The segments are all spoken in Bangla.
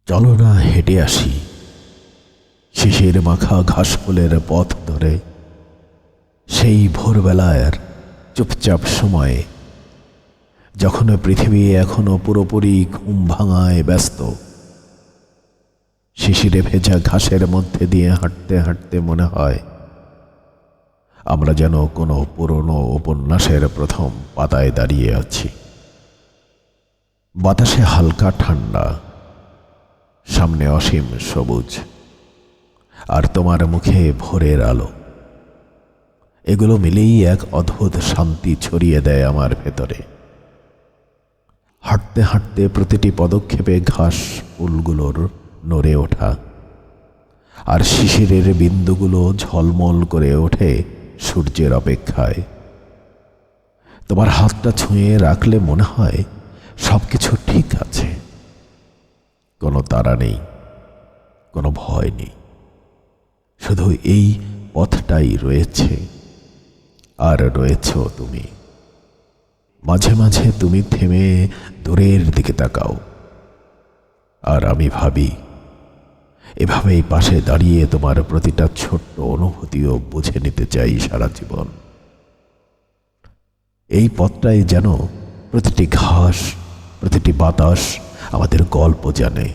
চলো না হেঁটে আসি শিশির মাখা ঘাসফুলের পথ ধরে, সেই ভোরবেলার চুপচাপ সময়ে, যখন পৃথিবী এখনো পুরোপুরি ঘুম ভাঙায় ব্যস্ত। শিশিরে ভেজা ঘাসের মধ্যে দিয়ে হাঁটতে হাঁটতে মনে হয় আমরা যেন কোনো পুরনো উপন্যাসের প্রথম পাতায় দাঁড়িয়ে আছি। বাতাসে হালকা ঠান্ডা, সামনে অসীম সবুজ, আর তোমার মুখে ভোরের আলো। এগুলো মিলেই এক অদ্ভুত শান্তি ছড়িয়ে দেয় আমার ভেতরে। হাঁটতে হাঁটতে প্রতিটি পদক্ষেপে ঘাস ফুলগুলোর নড়ে ওঠা আর শিশিরের বিন্দুগুলো ঝলমল করে ওঠে সূর্যের অপেক্ষায়। তোমার হাতটা ছুঁয়ে রাখলে মনে হয় সবকিছু ঠিক আছে, কোনো তাড়া নেই, কোনো ভয় নেই, শুধু এই পথটাই রয়েছে, আর রয়েছো তুমি। মাঝে মাঝে তুমি থেমে দূরের দিকে তাকাও, আর আমি ভাবি এভাবেই পাশে দাঁড়িয়ে তোমার প্রতিটা ছোট্ট অনুভূতিও বুঝে নিতে চাই সারা জীবন। এই পথটাই যেন প্রতিটি ঘাস, প্রতিটি বাতাস আমাদের গল্প জানে,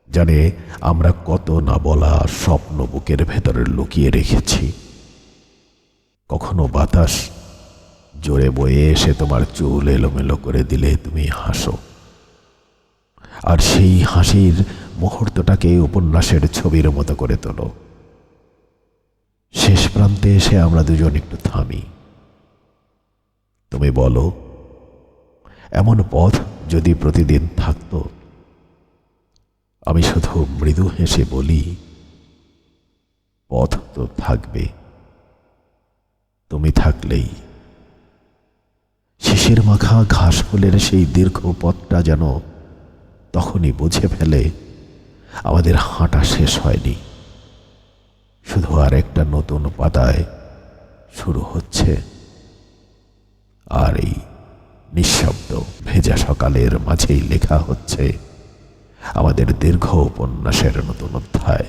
জানে আমরা কত না বলা স্বপ্ন বুকের ভেতরে লুকিয়ে রেখেছি। কখনো বাতাস জোরে বয়ে এসে তোমার চুল এলোমেলো করে দিলে তুমি হাসো, আর সেই হাসির মুহূর্তটাকে উপন্যাসের ছবির মতো করে তোলো। শেষ প্রান্তে এসে আমরা দুজন একটু থামি। তুমি বলো, এমন পথ যদি প্রতিদিন থাকতো? আমি শুধু মৃদু হেসে বলি, পথ তো থাকবে, তুমি থাকলেই। শিশির মাখা ঘাস ফুলের সেই দীর্ঘ পথটা যেন তখনই বুঝে ফেলে আমাদের হাঁটা শেষ হয়নি, শুধু আর একটা নতুন পাতায় শুরু হচ্ছে। আর এই নিঃশব্দ ভেজা সকালের মাঝেই লেখা হচ্ছে আমাদের দীর্ঘ উপন্যাসের নতুন অধ্যায়।